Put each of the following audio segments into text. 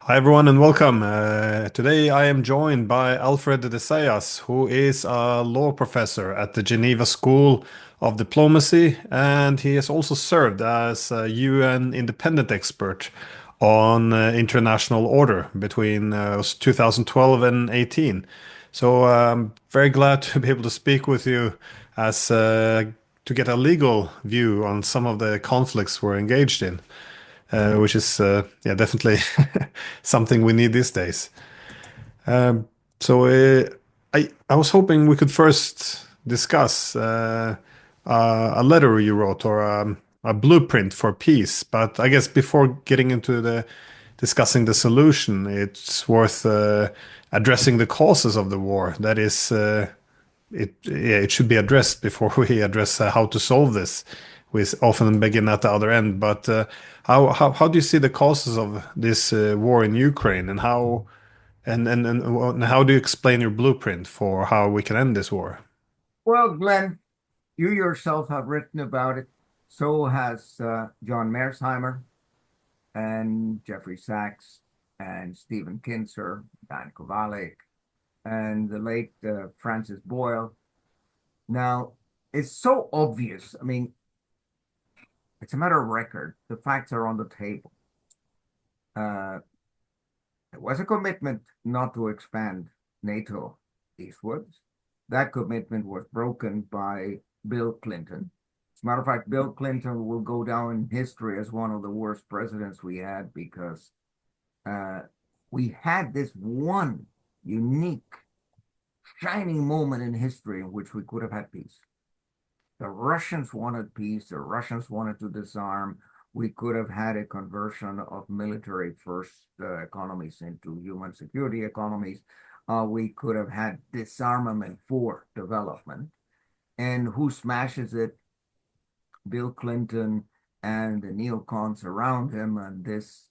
Hi everyone and welcome. Today I am joined by Alfred de Zayas, who is a law professor at the Geneva School of Diplomacy, and he has also served as a UN independent expert on international order between 2012 and 18. So I'm very glad to be able to speak with you as to get a legal view on some of the conflicts we're engaged in, which is yeah, definitely something we need these days. So I was hoping we could first discuss a letter you wrote or a blueprint for peace. But I guess before getting into the discussing the solution, it's worth addressing the causes of the war. That is, it should be addressed before we address how to solve this. We often begin at the other end, but how do you see the causes of this war in Ukraine, and how do you explain your blueprint for how we can end this war? Well, Glenn, you yourself have written about it. So has John Mersheimer and Jeffrey Sachs and Stephen Kinzer, Dan Kovalik, and the late Francis Boyle. Now, it's so obvious. I mean, it's a matter of record. The facts are on the table. Uh, there was a commitment not to expand NATO eastwards. That commitment was broken by Bill Clinton. As a matter of fact, Bill Clinton will go down in history as one of the worst presidents we had because uh, we had this one unique, shining moment in history in which we could have had peace. The Russians wanted peace, the Russians wanted to disarm. We could have had a conversion of military first economies into human security economies. We could have had disarmament for development. And who smashes it? Bill Clinton and the neocons around him, and this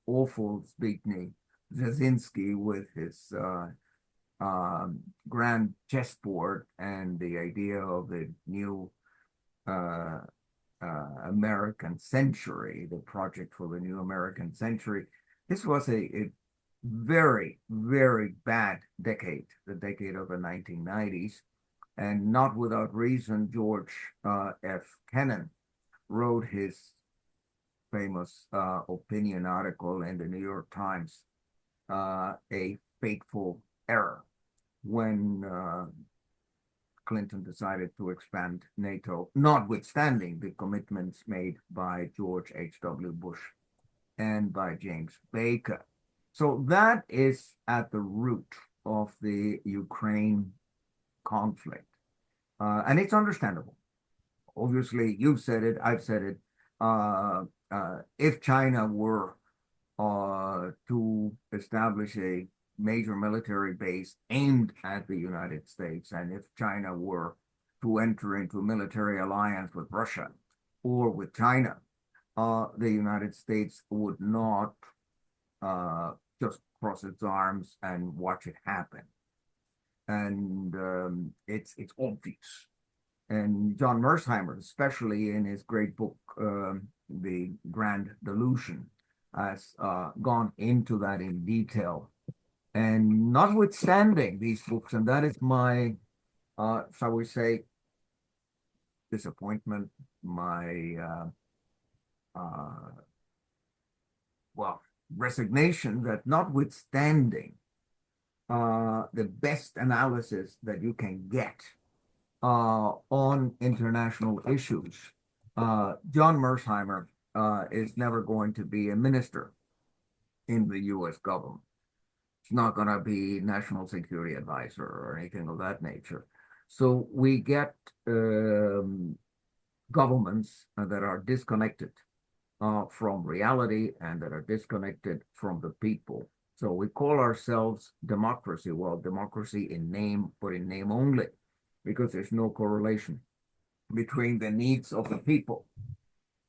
awful Zbigniew Brzezinski with his grand chessboard and the idea of the new uh, American century, the project for the new American century. This was a very, very bad decade, the decade of the 1990s. And not without reason, George F. Kennan wrote his famous opinion article in the New York Times, A Fateful Error, when Clinton decided to expand NATO, notwithstanding the commitments made by George H.W. Bush and by James Baker. So that is at the root of the Ukraine conflict. And it's understandable. Obviously, you've said it, I've said it. If China were to establish a major military base aimed at the United States, and if China were to enter into a military alliance with Russia or with China, the United States would not just cross its arms and watch it happen. And it's obvious. And John Mersheimer, especially in his great book, The Grand Delusion, has gone into that in detail. And notwithstanding these books, and that is my, shall we say, disappointment, my, well, resignation that notwithstanding the best analysis that you can get on international issues, John Mersheimer is never going to be a minister in the U.S. government. It's not going to be national security advisor or anything of that nature. So we get governments that are disconnected from reality and that are disconnected from the people. So we call ourselves democracy. Well, democracy in name, but in name only, because there's no correlation between the needs of the people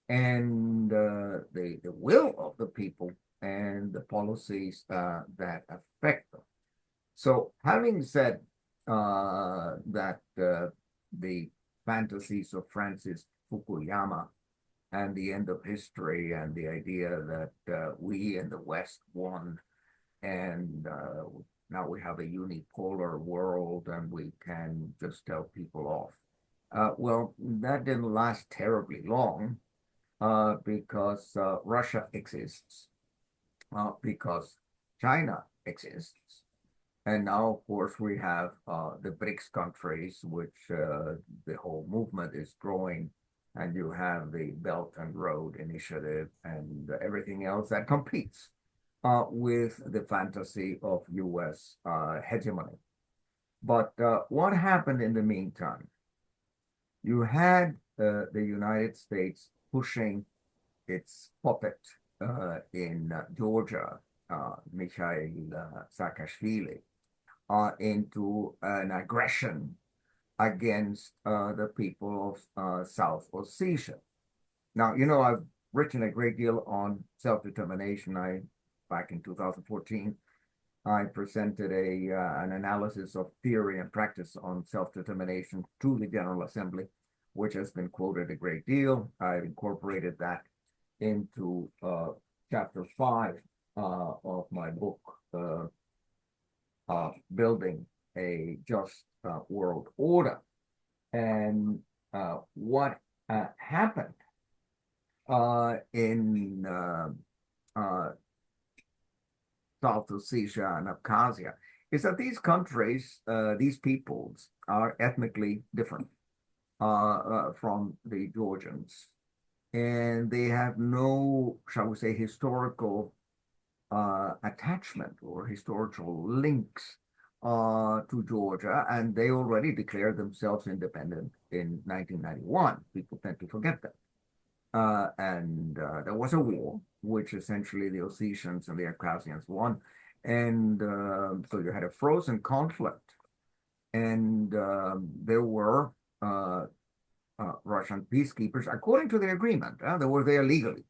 and the will of the people and the policies that affect them. So, having said that the fantasies of Francis Fukuyama and the end of history and the idea that we in the West won and now we have a unipolar world and we can just tell people off. Well, that didn't last terribly long because Russia exists, because China exists. And now, of course, we have the BRICS countries, which the whole movement is growing. And you have the Belt and Road Initiative and everything else that competes with the fantasy of US hegemony. But what happened in the meantime? You had the United States pushing its puppet in Georgia, Mikhail Saakashvili, into an aggression against the people of South Ossetia. Now, you know, I've written a great deal on self-determination. Back in 2014, I presented an analysis of theory and practice on self-determination to the General Assembly, which has been quoted a great deal. I've incorporated that into chapter 5 of my book, Building a Just World Order. And what happened in South Ossetia and Abkhazia is that these countries, these peoples, are ethnically different from the Georgians. And they have no, shall we say, historical attachment or historical links to Georgia. And they already declared themselves independent in 1991. People tend to forget that. And there was a war, which essentially the Ossetians and the Abkhazians won. And so you had a frozen conflict. And there were Russian peacekeepers, according to the agreement. They were there legally.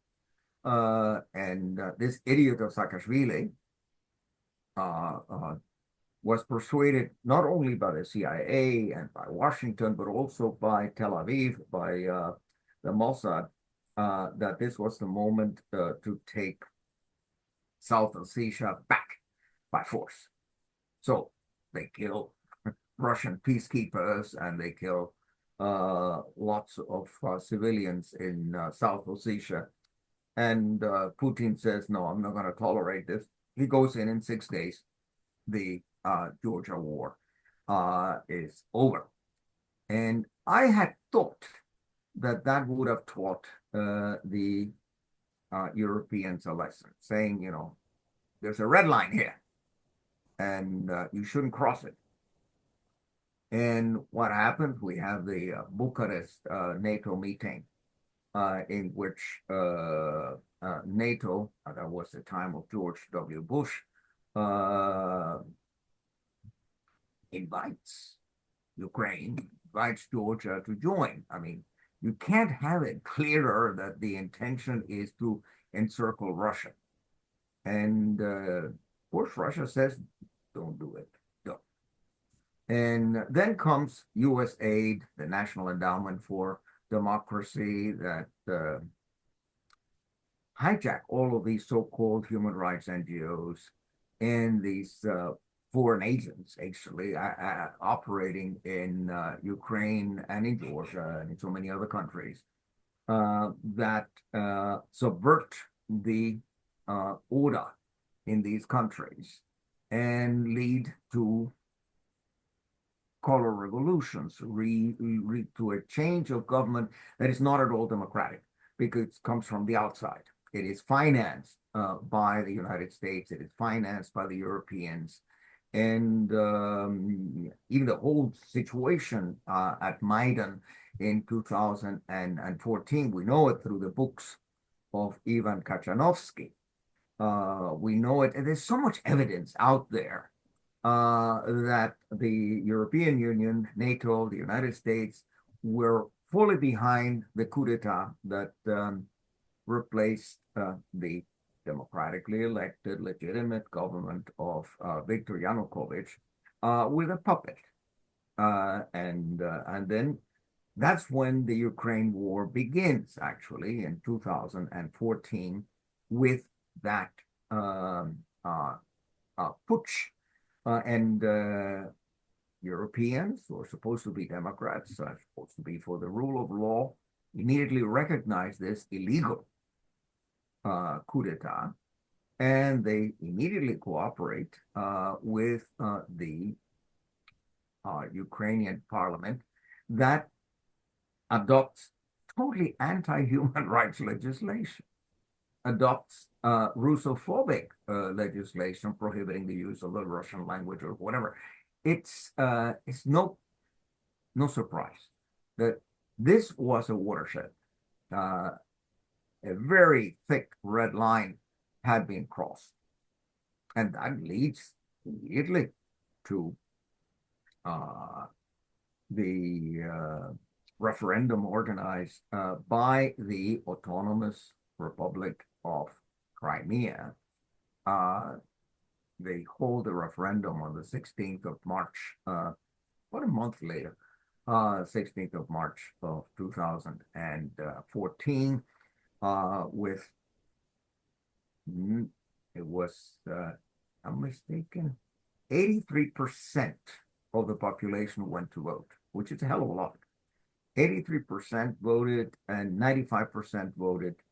And this idiot of Saakashvili was persuaded not only by the CIA and by Washington, but also by Tel Aviv, by the Mossad, that this was the moment to take South Ossetia back by force. So they kill Russian peacekeepers and they kill lots of civilians in South Ossetia. And Putin says, no, I'm not going to tolerate this. He goes in 6 days. The Georgia war is over. And I had thought that that would have taught the Europeans a lesson, saying, you know, there's a red line here and you shouldn't cross it. And what happened? We have the Bucharest NATO meeting in which NATO, that was the time of George W. Bush, invites Ukraine, invites Georgia to join. I mean, you can't have it clearer that the intention is to encircle Russia. And of course, Russia says, don't do it. Don't. And then comes US aid, the National Endowment for Democracy, that hijack all of these so-called human rights NGOs and these foreign agents actually operating in Ukraine and in Georgia and in so many other countries that subvert the order in these countries and lead to color revolutions, to a change of government that is not at all democratic because it comes from the outside. It is financed by the United States. It is financed by the Europeans. And even the whole situation at Maidan in 2014, we know it through the books of Ivan Kachanovsky. We know it, and there's so much evidence out there that the European Union, NATO, the United States were fully behind the coup d'etat that replaced the democratically elected, legitimate government of Viktor Yanukovych with a puppet. And then that's when the Ukraine war begins, actually, in 2014, with that putsch. And Europeans, who are supposed to be Democrats, are supposed to be for the rule of law, immediately recognize this illegal coup d'etat, and they immediately cooperate with the Ukrainian parliament that adopts totally anti-human rights legislation, adopts Russophobic legislation prohibiting the use of the Russian language or whatever. It's no surprise that this was a watershed. A very thick red line had been crossed, and that leads immediately to the referendum organized by the Autonomous Republic of Crimea. They hold a referendum on the 16th of March, about a month later, 16th of March of 2014, with, it was, I'm mistaken, 83% of the population went to vote, which is a hell of a lot. 83% voted and 95% voted.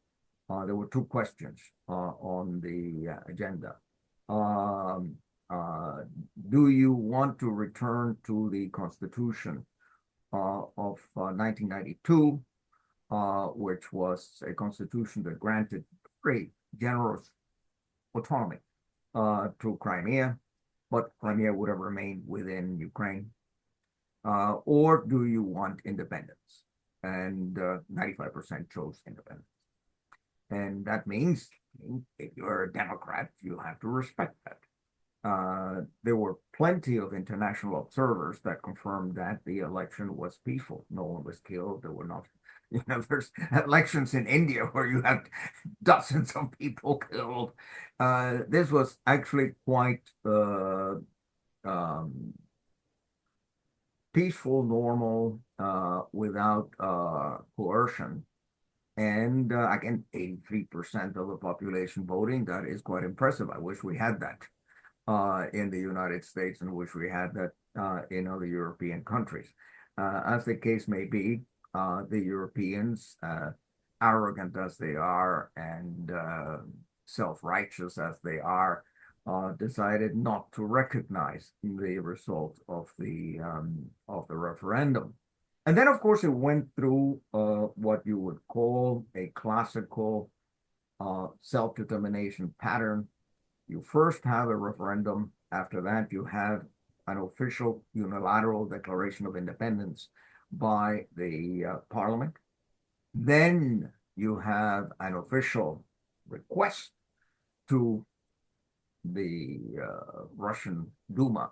There were two questions on the agenda. Do you want to return to the Constitution of 1992, which was a constitution that granted great generous autonomy to Crimea, but Crimea would have remained within Ukraine? Or do you want independence? And 95% chose independence. And that means if you're a Democrat, you have to respect that. There were plenty of international observers that confirmed that the election was peaceful. No one was killed. There were not, there's elections in India where you have dozens of people killed. This was actually quite peaceful, normal, without coercion. And again, 83% of the population voting, that is quite impressive. I wish we had that in the United States, and wish we had that in other European countries. As the case may be, the Europeans, arrogant as they are and self-righteous as they are, decided not to recognize the result of the referendum. And then, of course, it went through what you would call a classical self-determination pattern. You first have a referendum. After that, you have an official unilateral declaration of independence by the parliament. Then you have an official request to the Russian Duma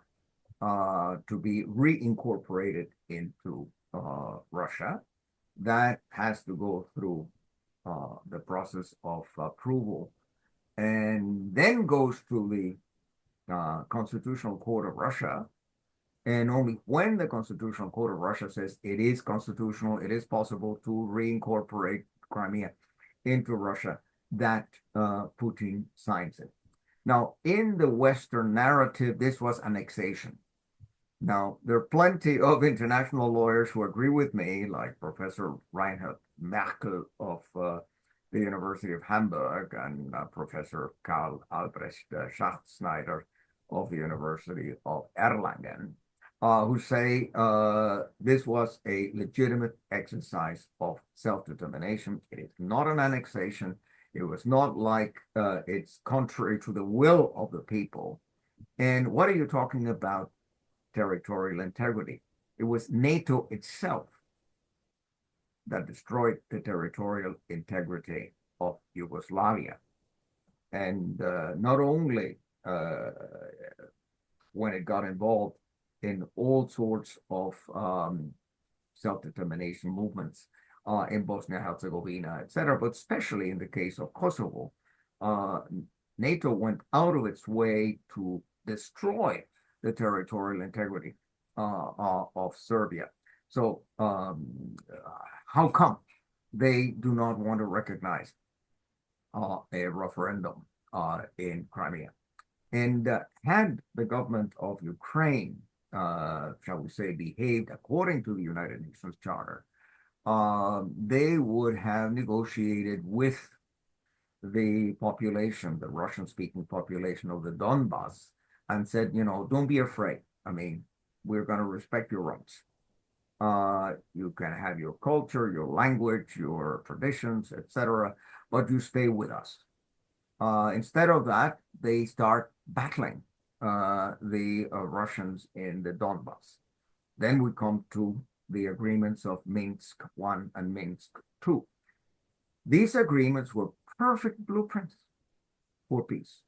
to be reincorporated into Russia. That has to go through the process of approval, and then goes to the Constitutional Court of Russia. And only when the Constitutional Court of Russia says it is constitutional, it is possible to reincorporate Crimea into Russia, that Putin signs it. Now, in the Western narrative, this was annexation. Now, there are plenty of international lawyers who agree with me, like Professor Reinhard Merkel of the University of Hamburg and Professor Karl Albrecht Schachtschneider of the University of Erlangen, who say this was a legitimate exercise of self-determination. It is not an annexation. It was not like it's contrary to the will of the people. And what are you talking about? Territorial integrity. It was NATO itself that destroyed the territorial integrity of Yugoslavia. And not only when it got involved in all sorts of self-determination movements in Bosnia-Herzegovina, etc., but especially in the case of Kosovo, NATO went out of its way to destroy the territorial integrity of Serbia. So how come they do not want to recognize a referendum in Crimea? And had the government of Ukraine, shall we say, behaved according to the United Nations Charter, they would have negotiated with the population, the Russian-speaking population of the Donbass, and said, don't be afraid. I mean, we're going to respect your rights. You can have your culture, your language, your traditions, etc., but you stay with us. Instead of that, they start battling the Russians in the Donbass. Then we come to the agreements of Minsk I and Minsk II. These agreements were perfect blueprints for peace,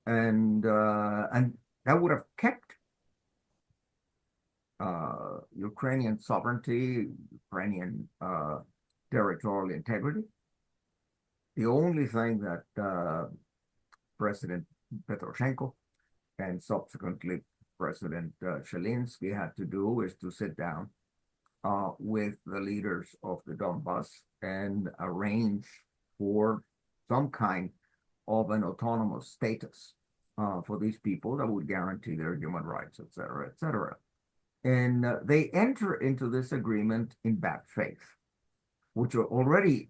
and that would have kept Ukrainian sovereignty, Ukrainian territorial integrity. The only thing that President Petroshenko and subsequently President Zelensky had to do is to sit down with the leaders of the Donbass and arrange for some kind of an autonomous status for these people that would guarantee their human rights, et cetera, et cetera. And they enter into this agreement in bad faith, which are already,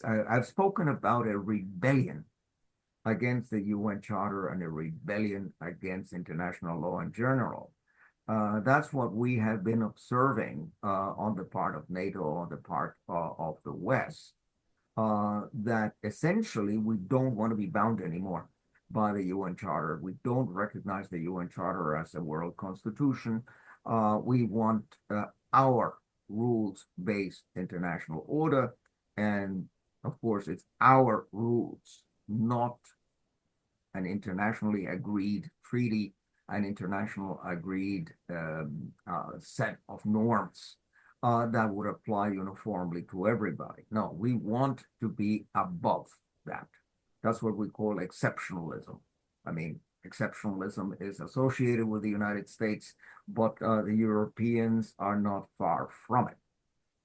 I've spoken about a rebellion against the UN Charter and a rebellion against international law in general. That's what we have been observing on the part of NATO, on the part of the West, that essentially we don't want to be bound anymore by the UN Charter. We don't recognize the UN Charter as a world constitution. We want our rules-based international order. And of course, it's our rules, not an internationally agreed treaty, an international agreed set of norms that would apply uniformly to everybody. No, we want to be above that. That's what we call exceptionalism. I mean, exceptionalism is associated with the United States, but the Europeans are not far from it.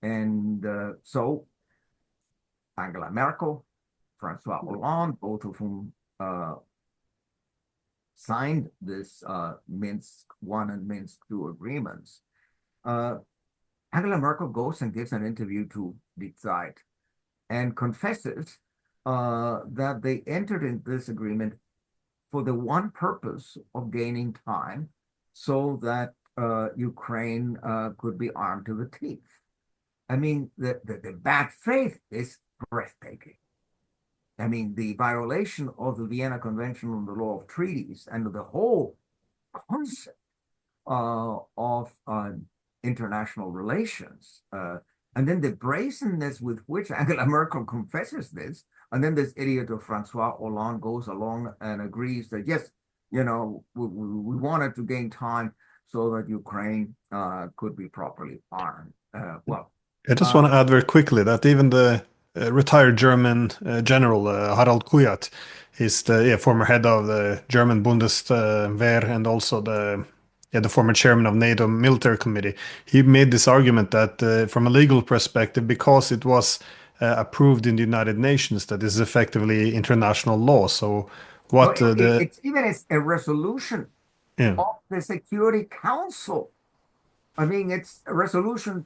And so Angela Merkel, Francois Hollande, both of whom signed this Minsk I and Minsk II agreements, Angela Merkel goes and gives an interview to Die Zeit and confesses that they entered into this agreement for the one purpose of gaining time so that Ukraine could be armed to the teeth. I mean, the bad faith is breathtaking. I mean, the violation of the Vienna Convention on the Law of Treaties and the whole concept of international relations. And then the brazenness with which Angela Merkel confesses this, and then this idiot of Francois Hollande goes along and agrees that, yes, we wanted to gain time so that Ukraine could be properly armed. I just want to add very quickly that even the retired German general Harald Kujat, he's the former head of the German Bundeswehr and also the former chairman of NATO military committee. He made this argument that from a legal perspective, because it was approved in the United Nations, that is effectively international law. So what it's even a resolution yeah. of the Security Council. I mean, it's a resolution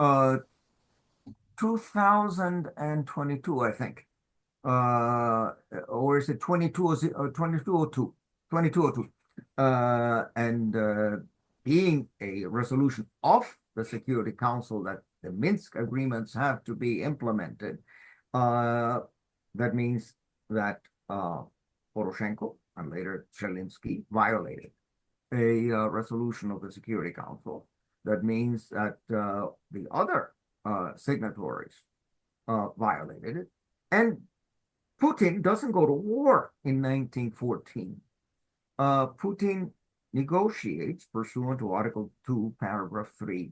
2022, I think. Or is it 2202? 2202. And being a resolution of the Security Council that the Minsk agreements have to be implemented, that means that Poroshenko and later Zelensky violated a resolution of the Security Council. That means that the other signatories violated it. And Putin doesn't go to war in 1914. Putin negotiates pursuant to Article 2, Paragraph 3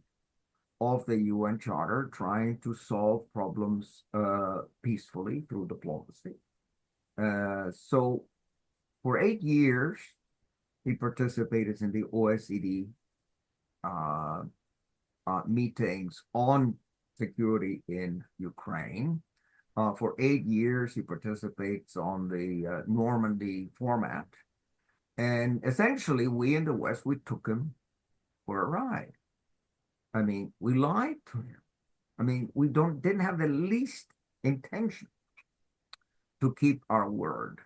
of the UN Charter, trying to solve problems peacefully through diplomacy. So for 8 years, he participated in the OECD meetings on security in Ukraine. For 8 years, he participates on the Normandy format. And essentially, we in the West, we took him for a ride. I mean, we lied to him. I mean, we didn't have the least intention to keep our word.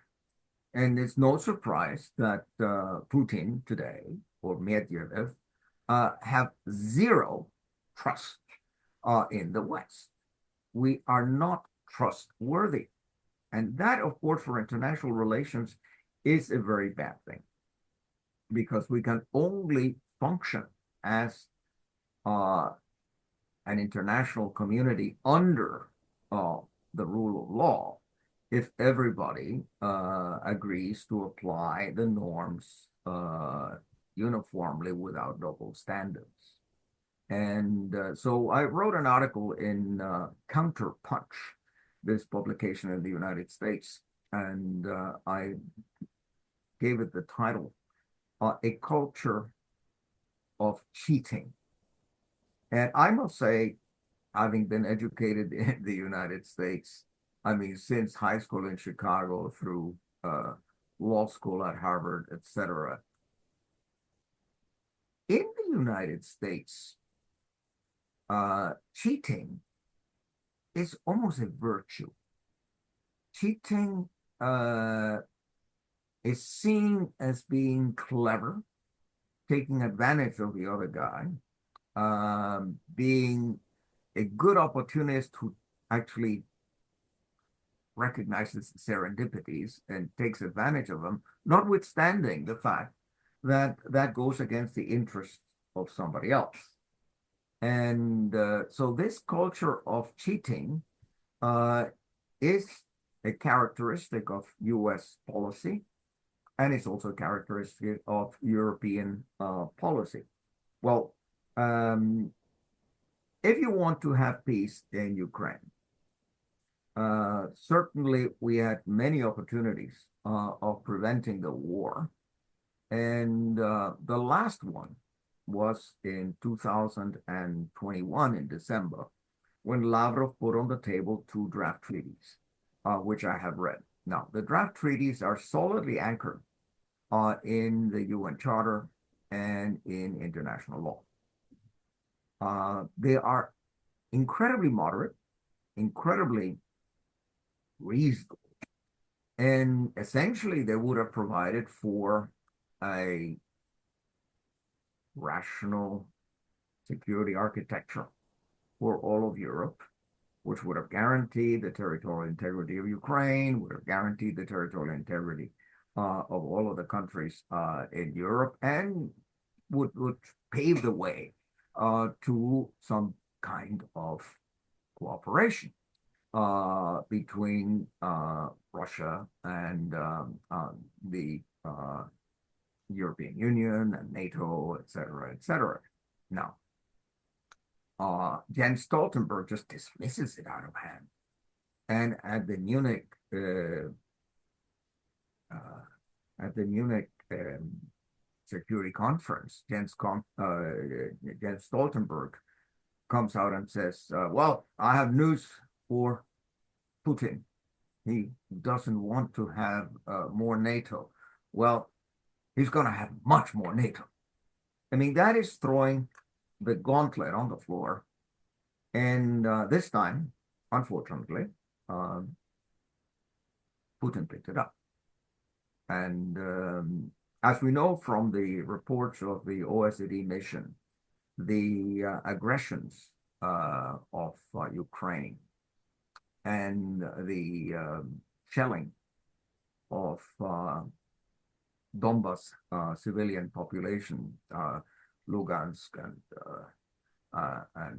And it's no surprise that Putin today, or Medvedev, have zero trust in the West. We are not trustworthy. And that, of course, for international relations is a very bad thing because we can only function as an international community under the rule of law if everybody agrees to apply the norms uniformly without double standards. And so I wrote an article in Counterpunch, this publication in the United States, and I gave it the title, A Culture of Cheating. And I must say, having been educated in the United States, I mean, since high school in Chicago through law school at Harvard, etc., in the United States, cheating is almost a virtue. Cheating is seen as being clever, taking advantage of the other guy, being a good opportunist who actually recognizes serendipities and takes advantage of them, notwithstanding the fact that that goes against the interests of somebody else. And so this culture of cheating is a characteristic of US policy, and it's also a characteristic of European policy. Well, if you want to have peace in Ukraine, certainly we had many opportunities of preventing the war. And the last one was in 2021 in December, when Lavrov put on the table two draft treaties, which I have read. Now, the draft treaties are solidly anchored in the UN Charter and in international law. They are incredibly moderate, incredibly reasonable, and essentially they would have provided for a rational security architecture for all of Europe, which would have guaranteed the territorial integrity of Ukraine, would have guaranteed the territorial integrity of all of the countries in Europe, and would pave the way to some kind of cooperation between Russia and the European Union and NATO, et cetera, et cetera. Now, Jens Stoltenberg just dismisses it out of hand. And at the Munich Security Conference, Jens Stoltenberg comes out and says, well, I have news for Putin. He doesn't want to have more NATO. Well, he's going to have much more NATO. I mean, that is throwing the gauntlet on the floor. And this time, unfortunately, Putin picked it up. And as we know from the reports of the OSCE mission, the aggressions of Ukraine and the shelling of Donbas civilian population, Lugansk and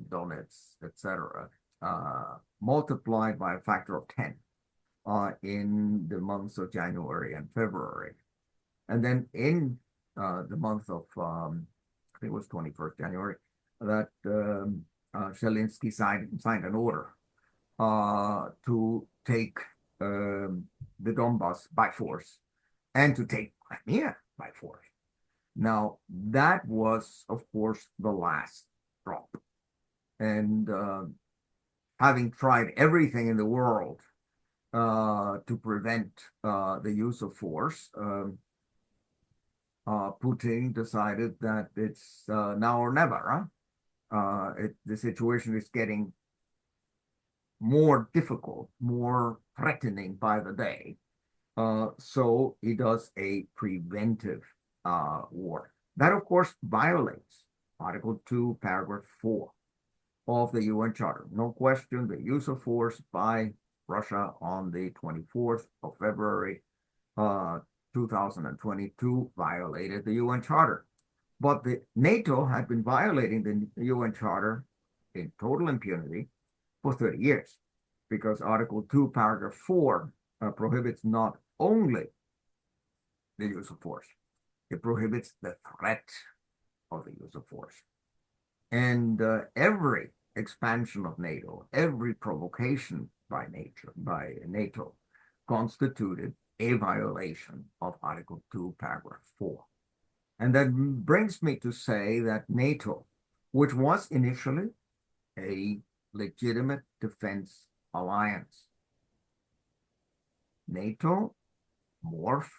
Donetsk, etc., multiplied by a factor of 10 in the months of January and February. And then in the month of, I think it was 21st January, that Zelensky signed an order to take the Donbas by force and to take Crimea by force. Now, that was, of course, the last drop And having tried everything in the world to prevent the use of force, Putin decided that it's now or never. The situation is getting more difficult, more threatening by the day. So he does a preventive war. That, of course, violates Article 2, Paragraph 4 of the UN Charter. No question, the use of force by Russia on the 24th of February, 2022 violated the UN Charter. But the NATO had been violating the UN Charter in total impunity for 30 years because Article 2, Paragraph 4 prohibits not only the use of force, it prohibits the threat of the use of force. And every expansion of NATO, every provocation by NATO constituted a violation of Article 2, Paragraph 4. And that brings me to say that NATO, which was initially a legitimate defense alliance, NATO morphed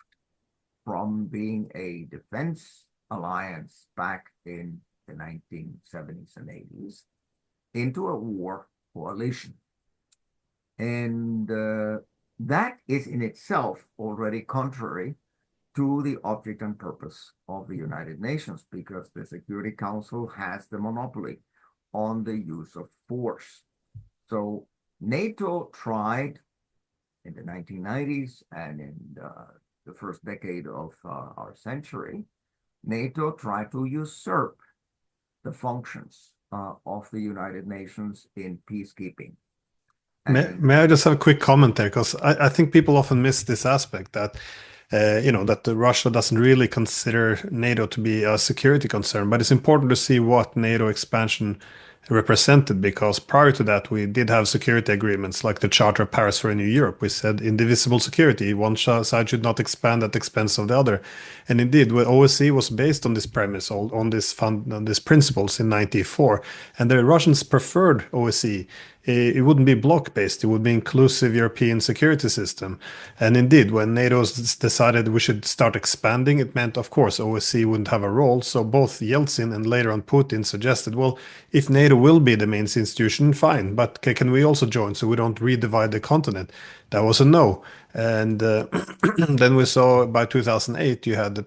from being a defense alliance back in the 1970s and 80s into a war coalition. And that is in itself already contrary to the object and purpose of the United Nations, because the Security Council has the monopoly on the use of force. So NATO tried in the 1990s and in the first decade of our century, NATO tried to usurp the functions of the United Nations in peacekeeping. May I just have a quick comment there? Because I think people often miss this aspect that, that Russia doesn't really consider NATO to be a security concern. But it's important to see what NATO expansion represented, because prior to that, we did have security agreements like the Charter of Paris for a New Europe. We said indivisible security. One side should not expand at the expense of the other. And indeed, OSCE was based on this premise, on these principles in '94. And the Russians preferred OSCE. It wouldn't be bloc-based, it would be inclusive European security system. And indeed, when NATO decided we should start expanding, it meant, of course, OSCE wouldn't have a role. So both Yeltsin and later on Putin suggested, well, if NATO will be the main institution, fine, but can we also join so we don't redivide the continent? That was a no. And then we saw by 2008, you had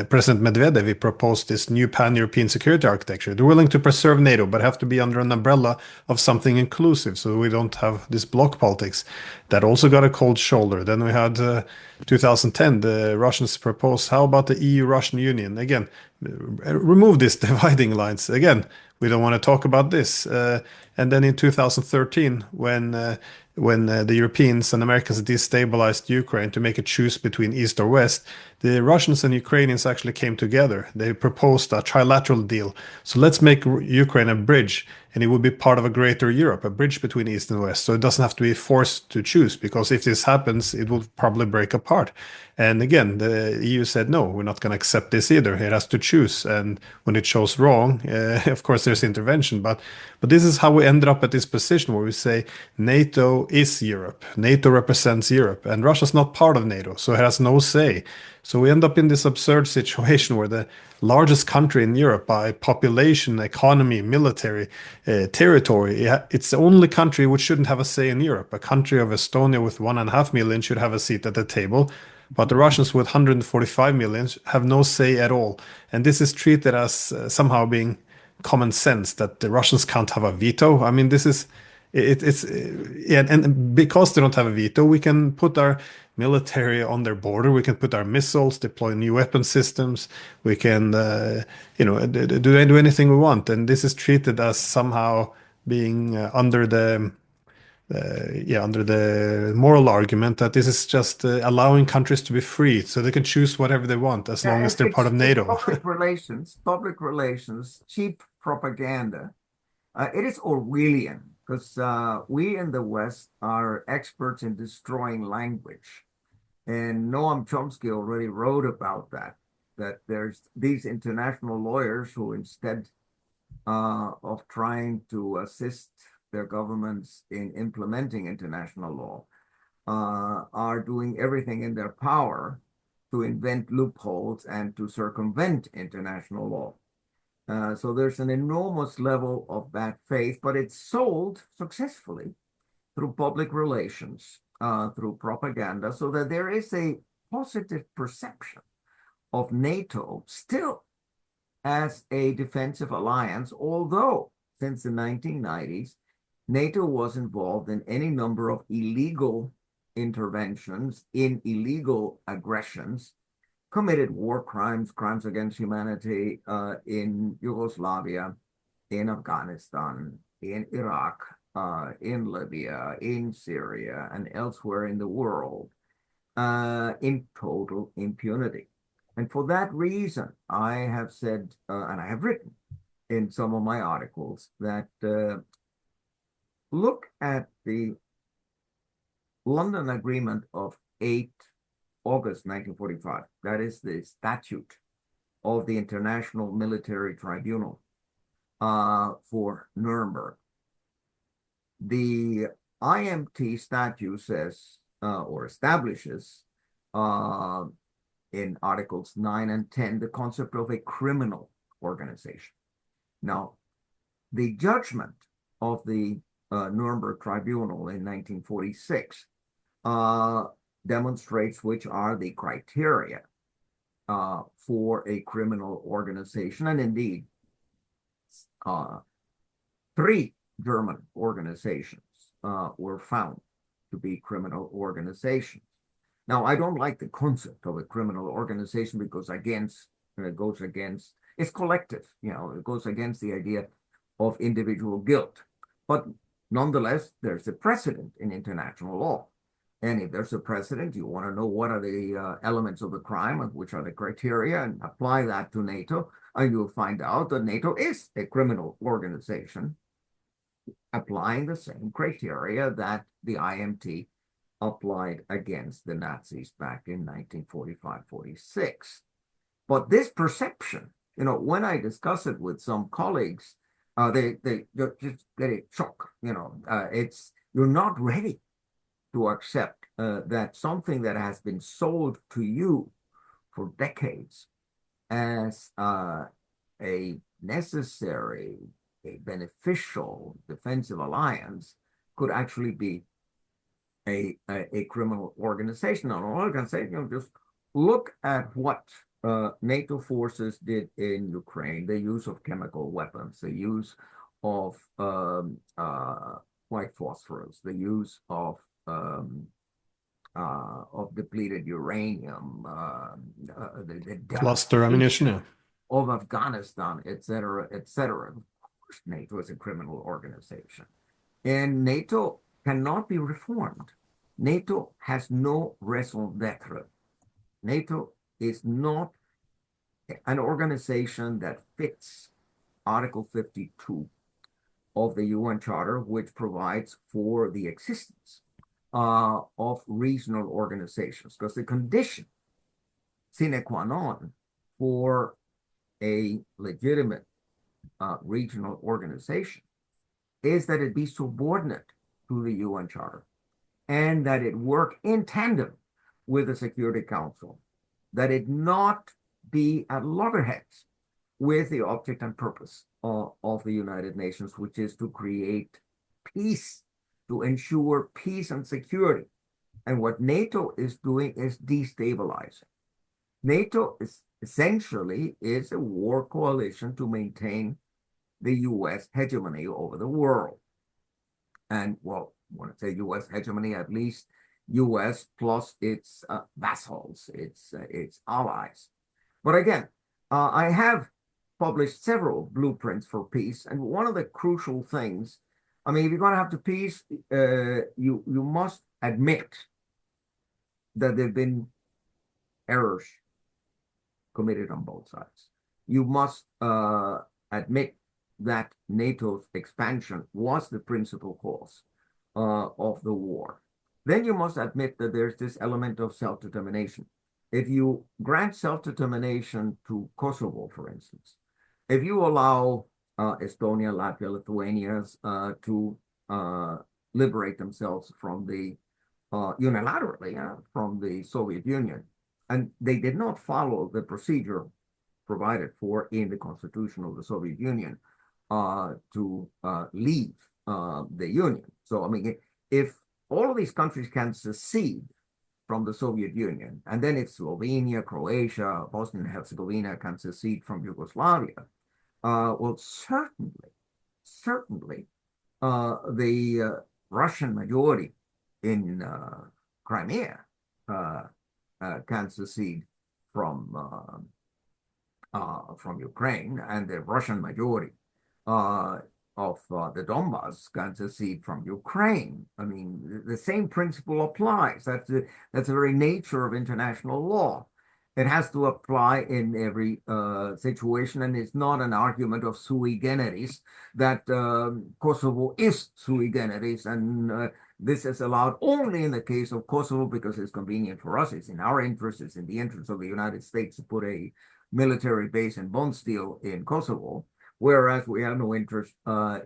President Medvedev, he proposed this new pan-European security architecture. They're willing to preserve NATO, but have to be under an umbrella of something inclusive so we don't have this bloc politics. That also got a cold shoulder. Then we had 2010, the Russians proposed, how about the EU-Russian Union? Again, remove these dividing lines. Again, we don't want to talk about this. And then in 2013, when the Europeans and Americans destabilized Ukraine to make a choose between East or West, the Russians and Ukrainians actually came together. They proposed a trilateral deal. So let's make Ukraine a bridge, and it would be part of a greater Europe, a bridge between East and West. So it doesn't have to be forced to choose, because if this happens, it will probably break apart. And again, the EU said, no, we're not going to accept this either. It has to choose. And when it chose wrong, of course, there's intervention. But this is how we ended up at this position where we say NATO is Europe. NATO represents Europe. And Russia's not part of NATO, so it has no say. So we end up in this absurd situation where the largest country in Europe by population, economy, military, territory, it's the only country which shouldn't have a say in Europe. A country of Estonia with 1.5 million should have a seat at the table. But the Russians with 145 million have no say at all. And this is treated as somehow being common sense that the Russians can't have a veto. I mean, this is it's yeah, and because they don't have a veto, we can put our military on their border. We can put our missiles, deploy new weapon systems. We can, do anything we want. And this is treated as somehow being under the moral argument that this is just allowing countries to be free, so they can choose whatever they want as long as they're part of It's NATO. public relations, cheap propaganda. It is Orwellian because we in the West are experts in destroying language. And Noam Chomsky already wrote about that there's these international lawyers who instead of trying to assist their governments in implementing international law are doing everything in their power to invent loopholes and to circumvent international law. So there's an enormous level of bad faith, but it's sold successfully through public relations, through propaganda, so that there is a positive perception of NATO still as a defensive alliance, although since the 1990s, NATO was involved in any number of illegal interventions, in illegal aggressions, committed war crimes, crimes against humanity in Yugoslavia, in Afghanistan, in Iraq, in Libya, in Syria, and elsewhere in the world, in total impunity. And for that reason, I have said, and I have written in some of my articles, that look at the London Agreement of 8 August 1945. That is the statute of the International Military Tribunal for Nuremberg. The IMT statute says, or establishes, in Articles 9 and 10, the concept of a criminal organization. Now, the judgment of the Nuremberg Tribunal in 1946 demonstrates which are the criteria for a criminal organization. And indeed, 3 German organizations were found to be criminal organizations. Now, I don't like the concept of a criminal organization because it goes against, it's collective, it goes against the idea of individual guilt. But nonetheless, there's a precedent in international law. And if there's a precedent, you want to know what are the elements of the crime and which are the criteria, and apply that to NATO, and you'll find out that NATO is a criminal organization applying the same criteria that the IMT applied against the Nazis back in 1945-46. But this perception, when I discuss it with some colleagues, they just get a shock. You're not ready to accept that something that has been sold to you for decades as a necessary, a beneficial defensive alliance could actually be a criminal organization. Now, all I can say, just look at what NATO forces did in Ukraine, the use of chemical weapons, the use of white phosphorus, the use of depleted uranium, the Cluster ammunition, yeah. of Afghanistan, et cetera, et cetera. Of course, NATO is a criminal organization. And NATO cannot be reformed. NATO has no raison d'etre. NATO is not an organization that fits Article 52 of the UN Charter, which provides for the existence of regional organizations. Because the condition sine qua non for a legitimate regional organization is that it be subordinate to the UN Charter and that it work in tandem with the Security Council, that it not be at loggerheads with the object and purpose of the United Nations, which is to create peace, to ensure peace and security. And what NATO is doing is destabilizing. NATO is essentially a war coalition to maintain the U.S. hegemony over the world. And, well, when I say U.S. hegemony, at least U.S. plus its vassals, its allies. But again, I have published several blueprints for peace, and one of the crucial things, I mean, if you're going to have to peace, you must admit that there have been errors committed on both sides. You must admit that NATO's expansion was the principal cause of the war. Then you must admit that there's this element of self-determination. If you grant self-determination to Kosovo, for instance, if you allow Estonia, Latvia, Lithuania, to liberate themselves from the unilaterally from the Soviet Union. And they did not follow the procedure provided for in the Constitution of the Soviet Union to leave the Union. So, I mean, if all of these countries can secede from the Soviet Union, and then if Slovenia, Croatia, Bosnia and Herzegovina can secede from Yugoslavia, well, certainly, the Russian majority in Crimea uh, can secede from Ukraine, and the Russian majority of the Donbass can secede from Ukraine. I mean, the same principle applies. That's the very nature of international law. It has to apply in every situation, and it's not an argument of sui generis that Kosovo is sui generis, and this is allowed only in the case of Kosovo because it's convenient for us. It's in our interest. It's in the interest of the United States to put a military base in Bonsteel in Kosovo, whereas we have no interest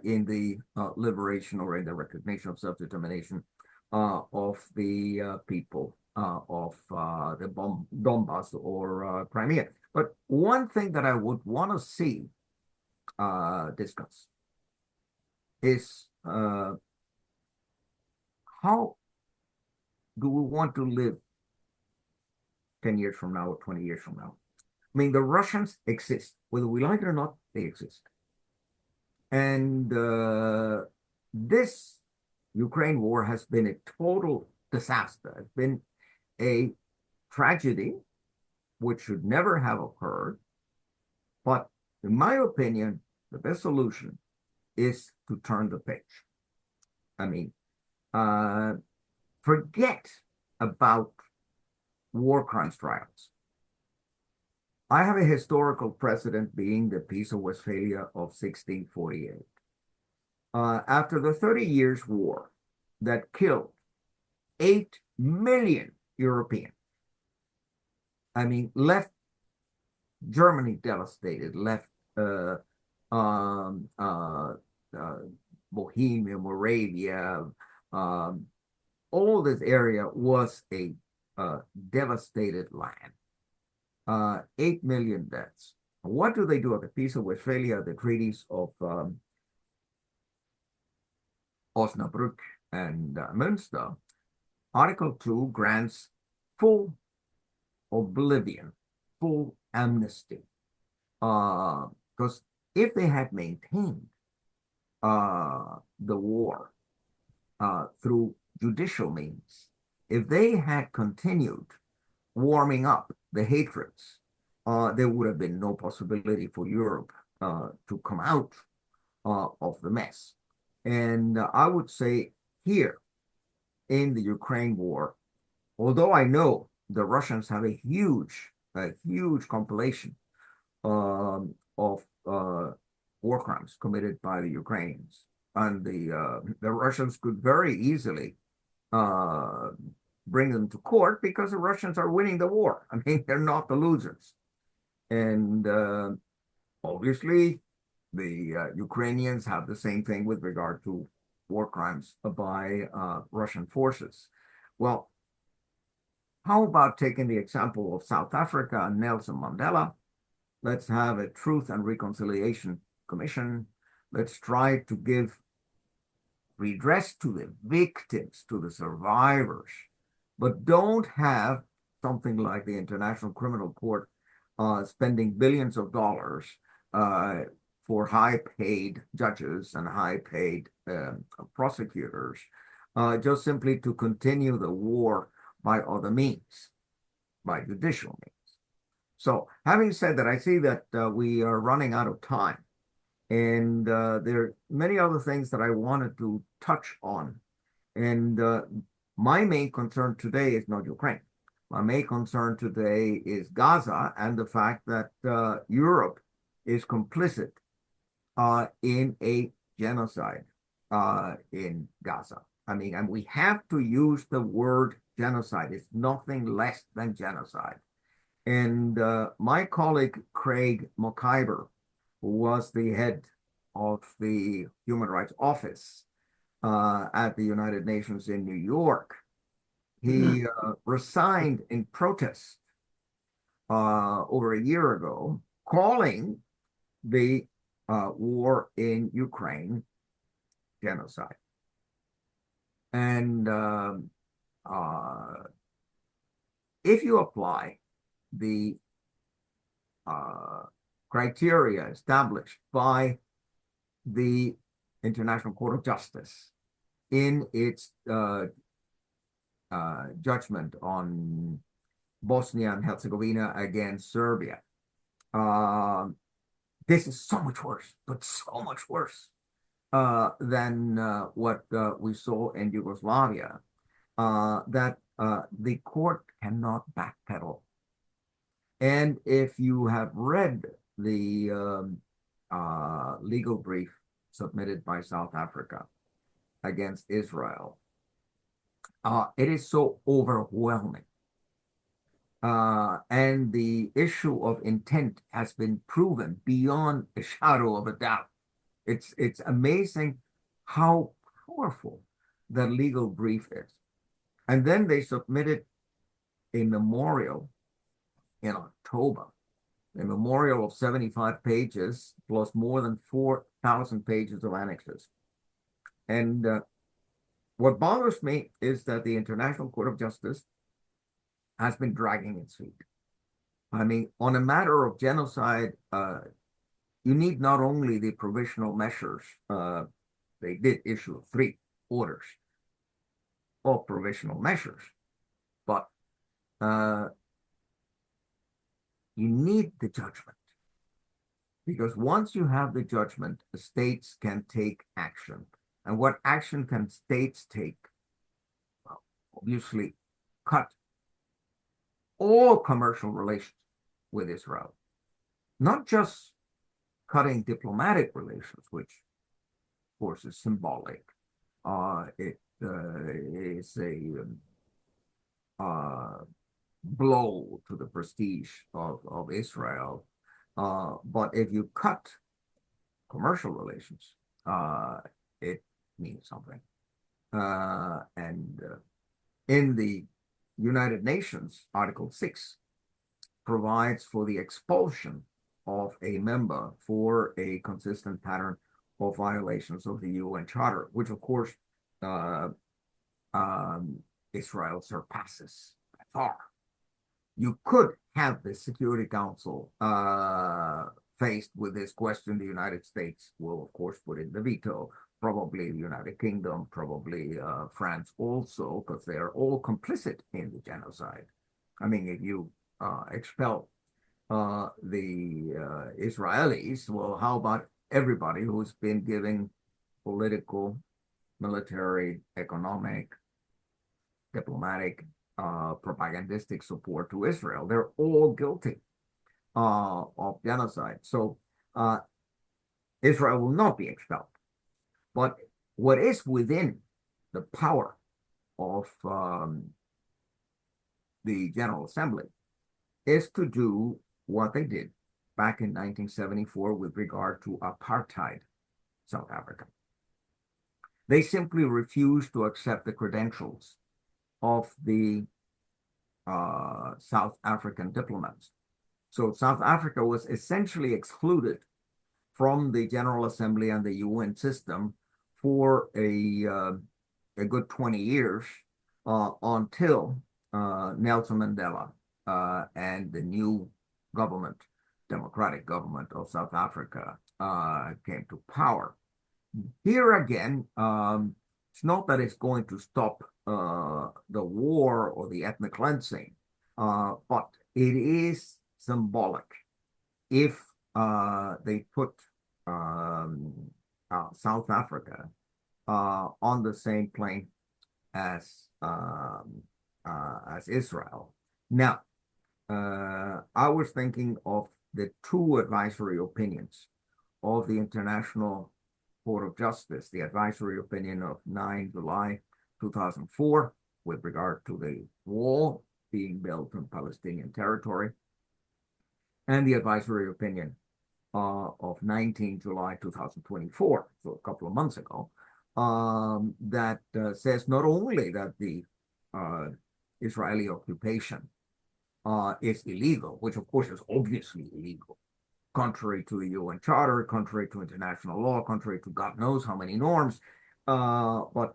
in the liberation or in the recognition of self-determination of the people of the Donbass or Crimea. But one thing that I would want to see discussed is how do we want to live 10 years from now or 20 years from now? I mean, the Russians exist. Whether we like it or not, they exist. And this Ukraine war has been a total disaster. It's been a tragedy which should never have occurred. But in my opinion, the best solution is to turn the page. I mean, forget about war crimes trials. I have a historical precedent being the Peace of Westphalia of 1648. After the 30 Years' War that killed 8 million Europeans, I mean, left Germany devastated, left Bohemia, Moravia, all this area was a devastated land. 8 million deaths. What do they do at the Peace of Westphalia, the treaties of Osnabrück and Münster? Article 2 grants full oblivion, full amnesty. Because if they had maintained the war through judicial means, if they had continued warming up the hatreds, there would have been no possibility for Europe to come out of the mess. And I would say here in the Ukraine war, although I know the Russians have a huge compilation of war crimes committed by the Ukrainians, and the Russians could very easily bring them to court because the Russians are winning the war. I mean, they're not the losers. And obviously, the Ukrainians have the same thing with regard to war crimes by Russian forces. Well, how about taking the example of South Africa and Nelson Mandela? Let's have a Truth and Reconciliation Commission. Let's try to give redress to the victims, to the survivors, but don't have something like the International Criminal Court spending billions of dollars for high-paid judges and high-paid prosecutors, just simply to continue the war by other means, by judicial means. So, having said that, I see that we are running out of time, and there are many other things that I wanted to touch on. And my main concern today is not Ukraine. My main concern today is Gaza and the fact that Europe is complicit in a genocide in Gaza. I mean, and we have to use the word genocide. It's nothing less than genocide. And my colleague Craig McIver, who was the head of the Human Rights Office at the United Nations in New York. He resigned in protest over a year ago, calling the war in Ukraine genocide. And if you apply the criteria established by the International Court of Justice in its judgment on Bosnia and Herzegovina against Serbia, this is so much worse, but so much worse than what we saw in Yugoslavia, that the court cannot backpedal. And if you have read the legal brief submitted by South Africa against Israel, it is so overwhelming. And the issue of intent has been proven beyond a shadow of a doubt. It's amazing how powerful the legal brief is. And then they submitted a memorial in October, a memorial of 75 pages plus more than 4,000 pages of annexes. And what bothers me is that the International Court of Justice has been dragging its feet. I mean, on a matter of genocide, you need not only the provisional measures, they did issue 3 orders of provisional measures, but you need the judgment. Because once you have the judgment, the states can take action. And what action can states take? Well, obviously, cut all commercial relations with Israel, not just cutting diplomatic relations, which of course is symbolic. It is a blow to the prestige of Israel. But if you cut commercial relations, it means something. And in the United Nations, Article 6 provides for the expulsion of a member for a consistent pattern of violations of the UN Charter, which of course Israel surpasses by far. You could have the Security Council faced with this question. The United States will, of course, put in the veto. Probably the United Kingdom, probably France also, because they are all complicit in the genocide. I mean, if you expel the Israelis, well, how about everybody who's been giving political, military, economic, diplomatic, propagandistic support to Israel? They're all guilty of genocide. So Israel will not be expelled. But what is within the power of the General Assembly is to do what they did back in 1974 with regard to apartheid South Africa. They simply refused to accept the credentials of the South African diplomats. So South Africa was essentially excluded from the General Assembly and the UN system for a good 20 years until Nelson Mandela and the new government, democratic government of South Africa, came to power. Here again, it's not that it's going to stop the war or the ethnic cleansing, but it is symbolic. If they put South Africa on the same plane as Israel. Now, I was thinking of the 2 advisory opinions of the International Court of Justice, the advisory opinion of 9 July 2004 with regard to the wall being built on Palestinian territory, and the advisory opinion of 19 July 2024, so a couple of months ago, that says not only that the Israeli occupation is illegal, which of course is obviously illegal, contrary to the UN Charter, contrary to international law, contrary to God knows how many norms. But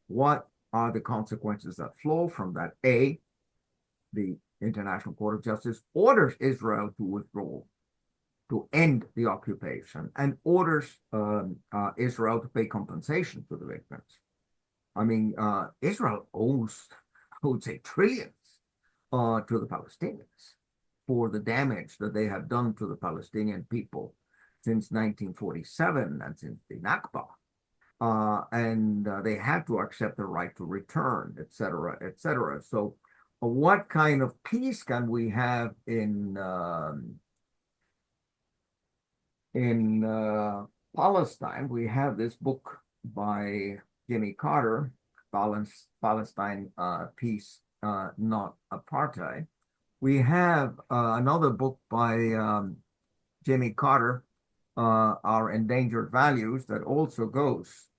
what are the consequences that flow from that? A, the International Court of Justice orders Israel to withdraw, to end the occupation, and orders Israel to pay compensation to the victims. I mean, Israel owes, I would say, trillions to the Palestinians for the damage that they have done to the Palestinian people since 1947 and since the Nakba. And they had to accept the right to return, et cetera, et cetera. So what kind of peace can we have in Palestine? We have this book by Jimmy Carter, Palestine Peace, Not Apartheid. We have another book by Jimmy Carter, Our Endangered Values, that also goes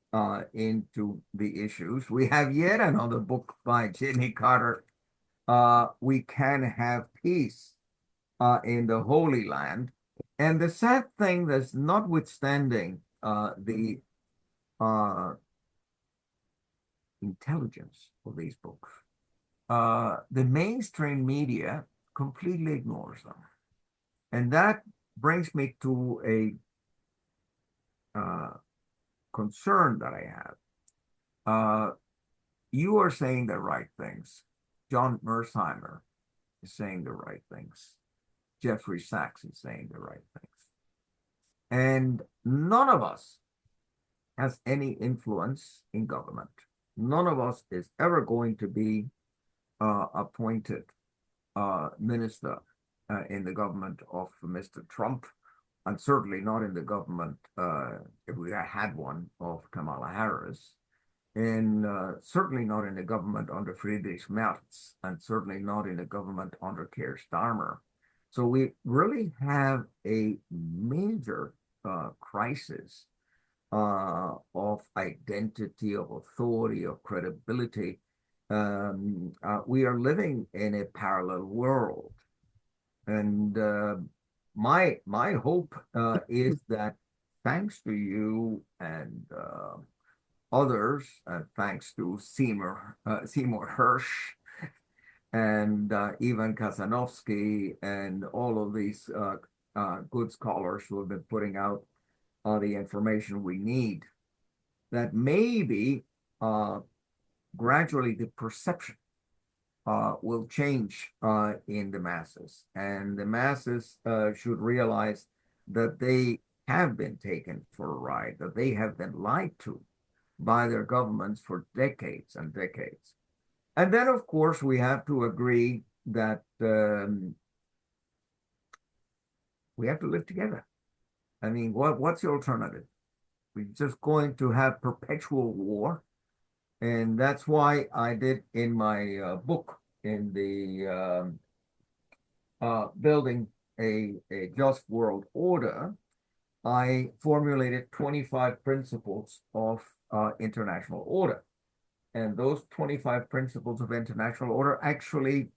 into the issues. We have yet another book by Jimmy Carter, We Can Have Peace in the Holy Land. And the sad thing that's notwithstanding the intelligence of these books, the mainstream media completely ignores them. And that brings me to a concern that I have. You are saying the right things. John Mersheimer is saying the right things. Jeffrey Sachs is saying the right things. And none of us has any influence in government. None of us is ever going to be appointed minister in the government of Mr. Trump, and certainly not in the government, if we had one, of Kamala Harris, and certainly not in the government under Friedrich Merz, and certainly not in the government under Keir Starmer. So we really have a major crisis of identity, of authority, of credibility. We are living in a parallel world. And my hope is that thanks to you and others, thanks to Seymour Hersh and Ivan Kazanovsky and all of these good scholars who have been putting out the information we need, that maybe gradually the perception will change in the masses, and the masses should realize that they have been taken for a ride, that they have been lied to by their governments for decades and decades. And then, of course, we have to agree that we have to live together. I mean, what's the alternative? We're just going to have perpetual war. And that's why I did in my book, in the Building a Just World Order, I formulated 25 principles of international order. And those 25 principles of international order, actually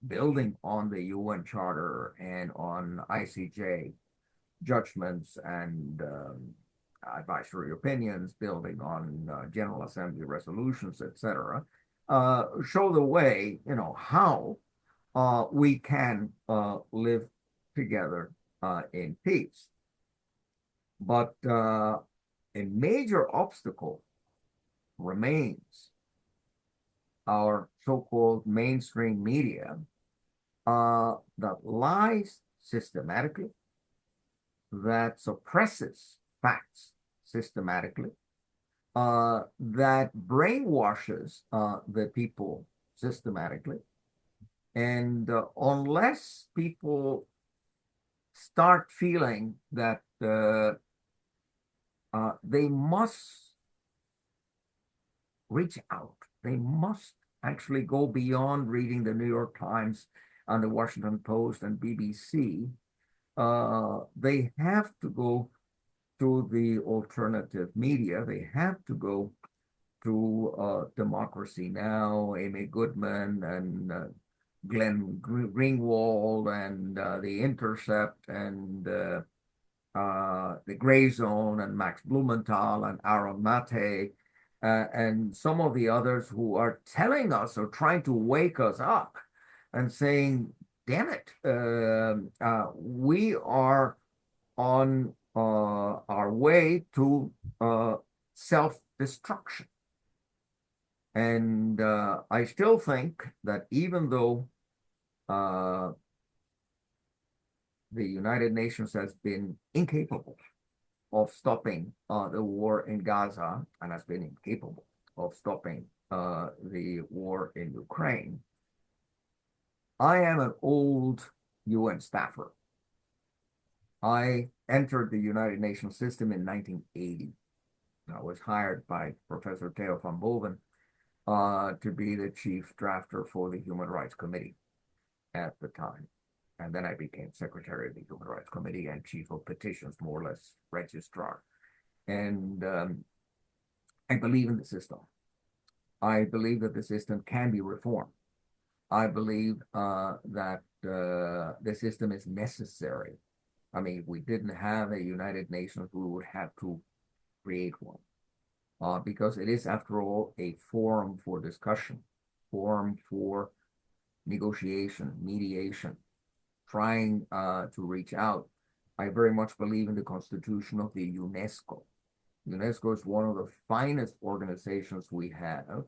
building on the UN Charter and on ICJ judgments and advisory opinions, building on General Assembly resolutions, etc., show the way, how we can live together in peace. But a major obstacle remains our so-called mainstream media that lies systematically, that suppresses facts systematically, that brainwashes the people systematically. And unless people start feeling that they must reach out, they must actually go beyond reading the New York Times and the Washington Post and BBC, they have to go to the alternative media. They have to go to Democracy Now!, Amy Goodman, and Glenn Greenwald, and The Intercept, and The Gray Zone, and Max Blumenthal, and Aaron Mate, and some of the others who are telling us or trying to wake us up and saying, damn it, we are on our way to self-destruction. And I still think that even though the United Nations has been incapable of stopping the war in Gaza and has been incapable of stopping the war in Ukraine, I am an old UN staffer. I entered the United Nations system in 1980. I was hired by Professor Theo van Boven to be the chief drafter for the Human Rights Committee at the time. And then I became secretary of the Human Rights Committee and chief of petitions, more or less registrar. And I believe in the system. I believe that the system can be reformed. I believe that the system is necessary. I mean, if we didn't have a United Nations, we would have to create one. Because it is, after all, a forum for discussion, forum for negotiation, mediation, trying to reach out. I very much believe in the constitution of the UNESCO. UNESCO is one of the finest organizations we have.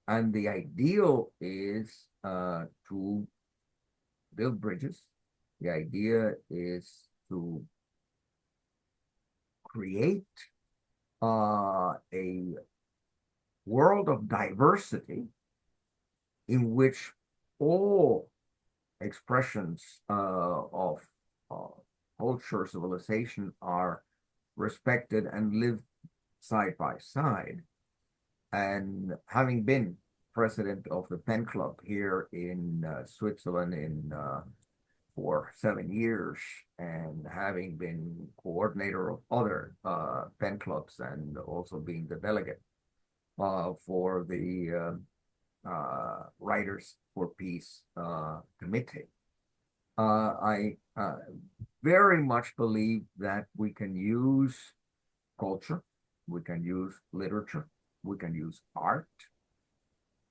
And the ideal is to build bridges. The idea is to create a world of diversity in which all expressions of culture, civilization are respected and live side by side. And having been president of the Pen Club here in Switzerland for 7 years, and having been coordinator of other pen clubs, and also being the delegate for the Writers for Peace Committee, I very much believe that we can use culture, we can use literature, we can use art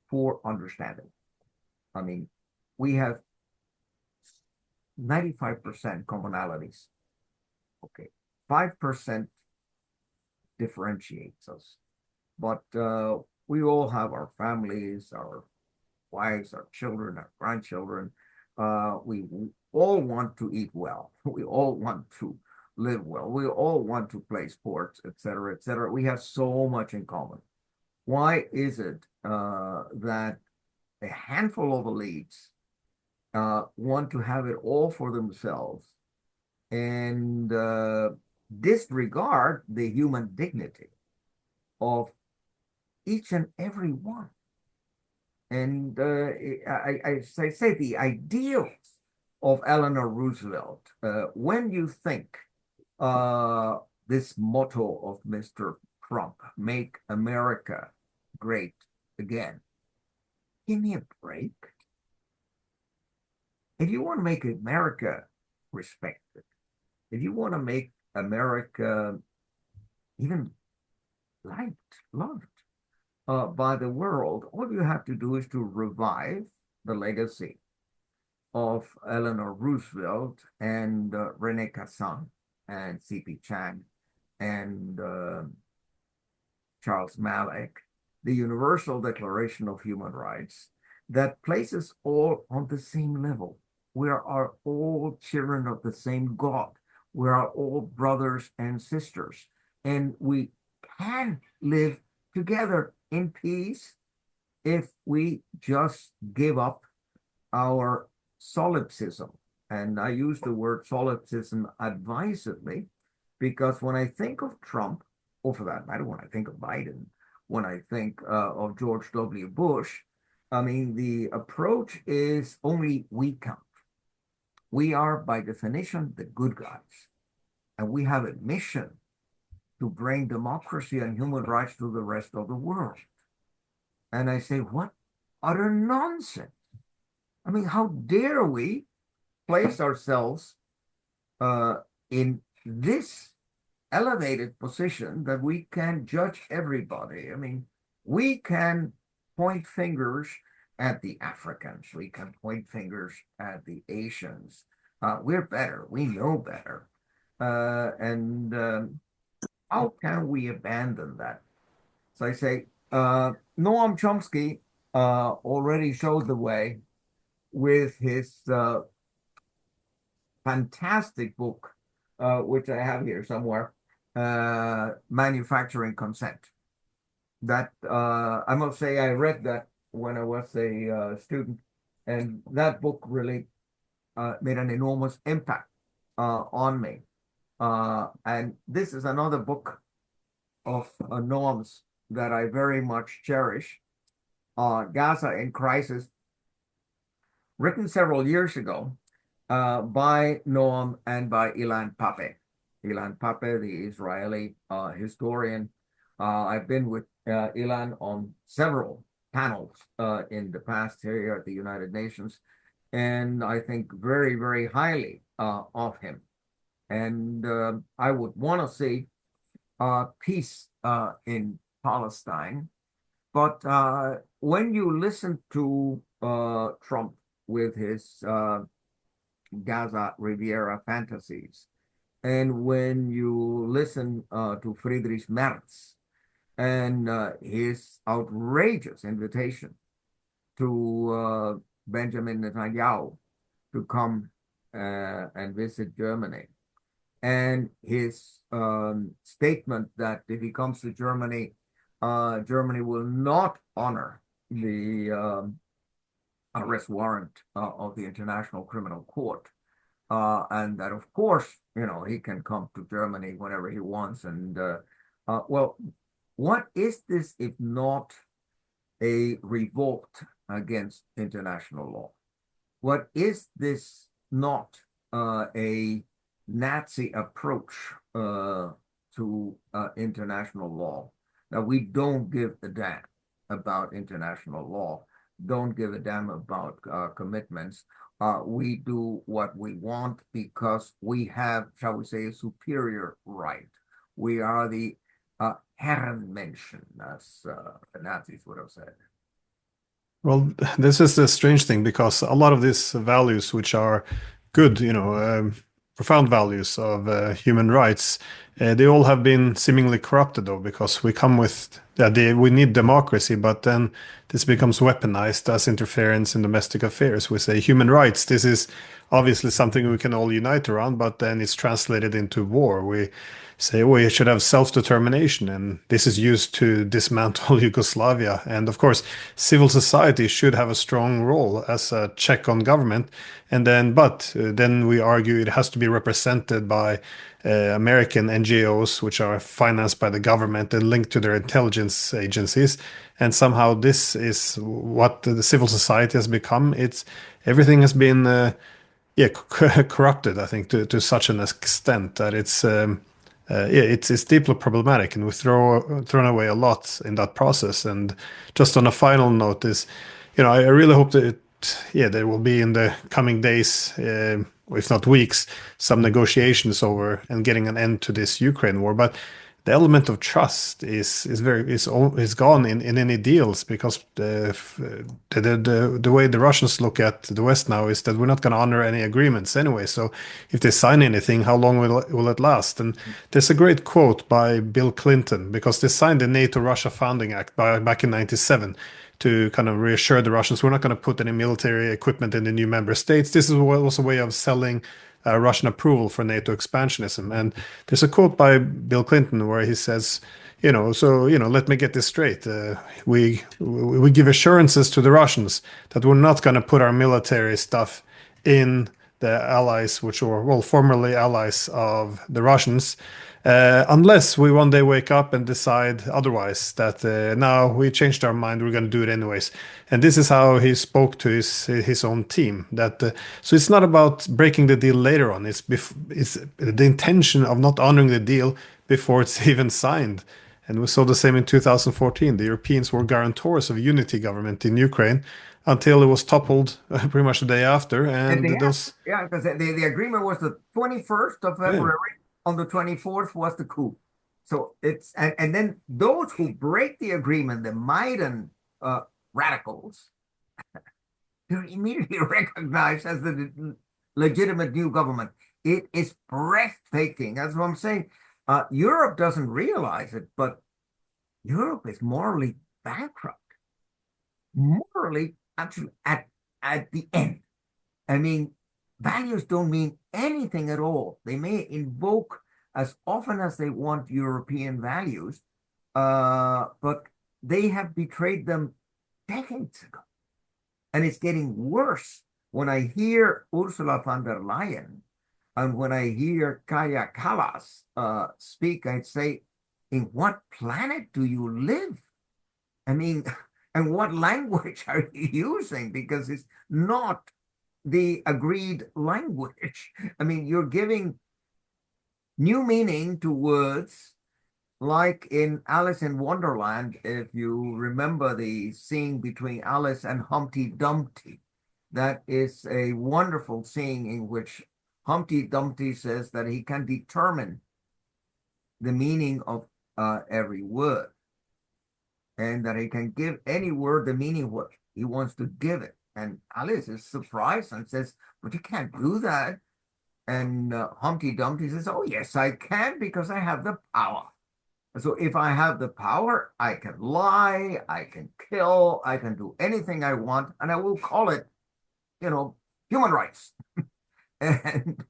for understanding. I mean, we have 95% commonalities. Okay, 5% differentiates us. But we all have our families, our wives, our children, our grandchildren. We all want to eat well. We all want to live well. We all want to play sports, etc., etc. We have so much in common. Why is it that a handful of elites want to have it all for themselves and disregard the human dignity of each and every one? And I say the ideals of Eleanor Roosevelt, when you think this motto of Mr. Trump, make America great again, give me a break. If you want to make America respected, if you want to make America even liked, loved by the world, all you have to do is to revive the legacy of Eleanor Roosevelt and Rene Cassin and C.P. Chang and Charles Malik, the Universal Declaration of Human Rights that places all on the same level. We are all children of the same God. We are all brothers and sisters, and we can live together in peace if we just give up our solipsism. And I use the word solipsism advisedly, because when I think of Trump, or for that matter, when I think of Biden, when I think of George W. Bush, I mean, the approach is only we count. We are, by definition, the good guys. And we have a mission to bring democracy and human rights to the rest of the world. And I say, what utter nonsense. I mean, how dare we place ourselves in this elevated position that we can judge everybody? I mean, we can point fingers at the Africans, we can point fingers at the Asians. We're better, we know better. And how can we abandon that? So I say, Noam Chomsky already showed the way with his fantastic book, which I have here somewhere, Manufacturing Consent. That I must say, I read that when I was a student, and that book really made an enormous impact on me. And this is another book of Noam's that I very much cherish, Gaza in Crisis, written several years ago by Noam and by Ilan Pappé. Ilan Pappé, the Israeli historian. I've been with Ilan on several panels in the past here at the United Nations, and I think very, very highly of him. And I would want to see peace in Palestine. But when you listen to Trump with his Gaza Riviera fantasies, and when you listen to Friedrich Merz and his outrageous invitation to Benjamin Netanyahu to come and visit Germany, and his statement that if he comes to Germany, Germany will not honor the arrest warrant of the International Criminal Court. And that, of course, he can come to Germany whenever he wants. And well, what is this if not a revolt against international law? What is this not a Nazi approach to international law? That we don't give a damn about international law, don't give a damn about commitments. We do what we want because we have, shall we say, a superior right. We are the Herrenmenschen, as the Nazis would have said. Well, this is the strange thing because a lot of these values, which are good, profound values of human rights, they all have been seemingly corrupted, though, because we come with, yeah, we need democracy, but then this becomes weaponized as interference in domestic affairs. We say human rights, this is obviously something we can all unite around, but then it's translated into war. We say we should have self-determination, and this is used to dismantle Yugoslavia. And of course, civil society should have a strong role as a check on government. And then, but then we argue it has to be represented by American NGOs, which are financed by the government and linked to their intelligence agencies. And somehow this is what the civil society has become. It's everything has been yeah, corrupted, I think, to such an extent that yeah, it's deeply problematic, and we thrown away a lot in that process. And just on a final note, is I really hope that yeah, there will be in the coming days, if not weeks, some negotiations over and getting an end to this Ukraine war. But the element of trust is gone in any deals because the way the Russians look at the West now is that we're not going to honor any agreements anyway. So if they sign anything, how long will it last? And there's a great quote by Bill Clinton because they signed the NATO Russia Founding Act back in '97 to kind of reassure the Russians we're not going to put any military equipment in the new member states. This was a way of selling Russian approval for NATO expansionism. And there's a quote by Bill Clinton where he says, let me get this straight. We give assurances to the Russians that we're not going to put our military stuff in the allies, which were, well, formerly allies of the Russians, unless we one day wake up and decide otherwise, that now we changed our mind, we're going to do it anyways. And this is how he spoke to his own team. That so it's not about breaking the deal later on. It's the intention of not honoring the deal before it's even signed. And we saw the same in 2014. The Europeans were guarantors of a unity government in Ukraine until it was toppled pretty much the day after. At And the end, those, yeah, because the agreement was the 21st of yeah, February. On the 24th was the coup. So it's and then those who break the agreement, the Maidan radicals, they're immediately recognized as the legitimate new government. It is breathtaking. That's what I'm saying. Europe doesn't realize it, but Europe is morally bankrupt. Morally, actually, at the end. I mean, values don't mean anything at all. They may invoke as often as they want European values, but they have betrayed them decades ago. And it's getting worse when I hear Ursula von der Leyen and when I hear Kaya Kallas speak, I'd say, in what planet do you live? I mean, and what language are you using? Because it's not the agreed language. I mean, you're giving new meaning to words like in Alice in Wonderland, if you remember the scene between Alice and Humpty Dumpty. That is a wonderful scene in which Humpty Dumpty says that he can determine the meaning of every word and that he can give any word the meaning what he wants to give it. And Alice is surprised and says, but you can't do that. And Humpty Dumpty says, oh, yes, I can because I have the power. So if I have the power, I can lie, I can kill, I can do anything I want, and I will call it, you know, human rights. And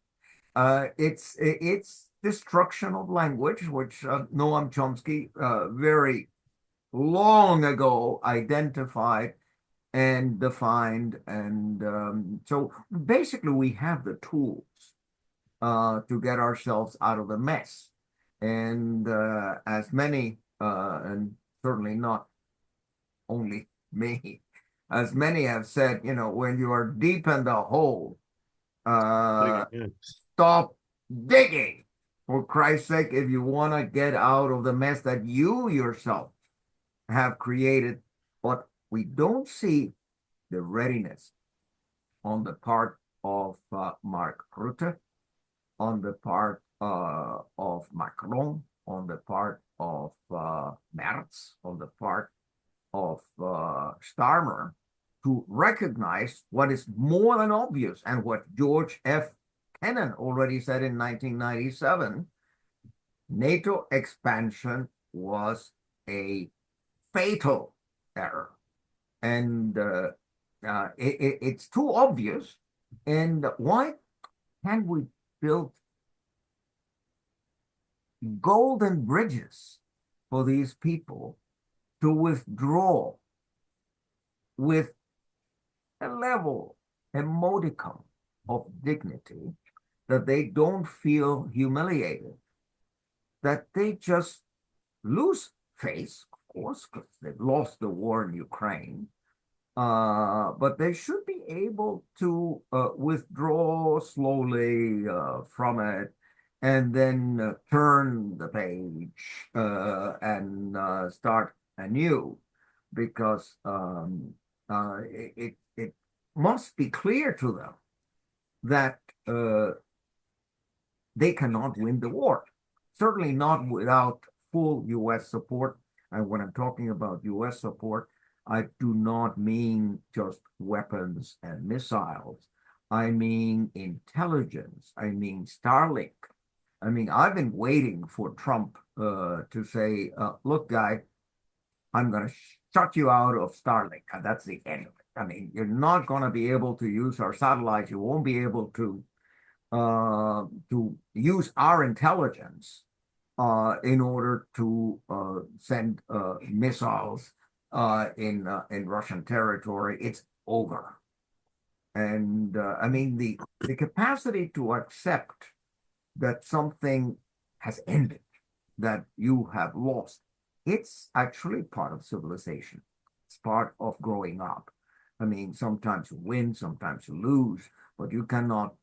it's destruction of language, which Noam Chomsky very long ago identified and defined. And so basically, we have the tools to get ourselves out of the mess. And as many, and certainly not only me, as many have said, you know, when you are deep in the hole, uh, yeah. stop digging. For Christ's sake, if you want to get out of the mess that you yourself have created, but we don't see the readiness on the part of Mark Rutte, on the part of Macron, on the part of Merz, on the part of Starmer, to recognize what is more than obvious and what George F. Kennan already said in 1997. NATO expansion was a fatal error. And it's too obvious. And why can't we build golden bridges for these people to withdraw with a level, a modicum of dignity, that they don't feel humiliated, that they just lose face, of course, because they've lost the war in Ukraine. But they should be able to withdraw slowly from it and then turn the page and start anew, because it must be clear to them that they cannot win the war, certainly not without full U.S. support. And when I'm talking about U.S. support, I do not mean just weapons and missiles. I mean intelligence. I mean Starlink. I mean, I've been waiting for Trump to say, look, guy, I'm going to shut you out of Starlink. And that's the end of it. I mean, you're not going to be able to use our satellites. You won't be able to use our intelligence in order to send missiles in Russian territory. It's over. And I mean, the capacity to accept that something has ended, that you have lost, it's actually part of civilization. It's part of growing up. I mean, sometimes you win, sometimes you lose, but you cannot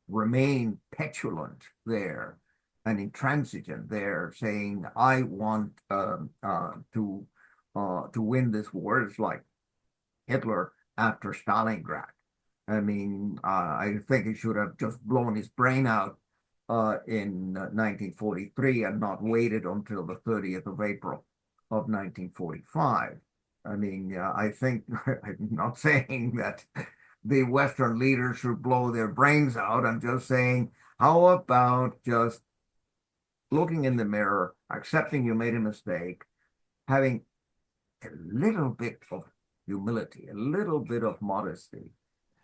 remain petulant there and intransigent there, saying, "I want to win this war." It's like Hitler after Stalingrad. I mean, I think he should have just blown his brain out in 1943 and not waited until the 30th of April of 1945. I mean, I think I'm not saying that the Western leaders should blow their brains out. I'm just saying, how about just looking in the mirror, accepting you made a mistake, having a little bit of humility, a little bit of modesty,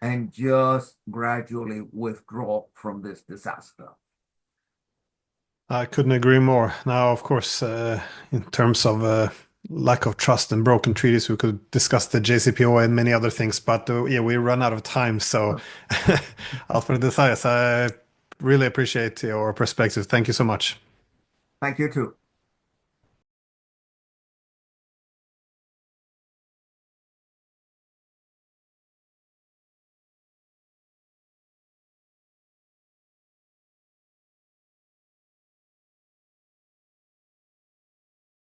and just gradually withdraw from this disaster. I couldn't agree more. Now, of course, in terms of lack of trust and broken treaties, we could discuss the JCPOA and many other things, but yeah, we run out of time. So, Alfred de Zayas, I really appreciate your perspective. Thank you so much. Thank you too.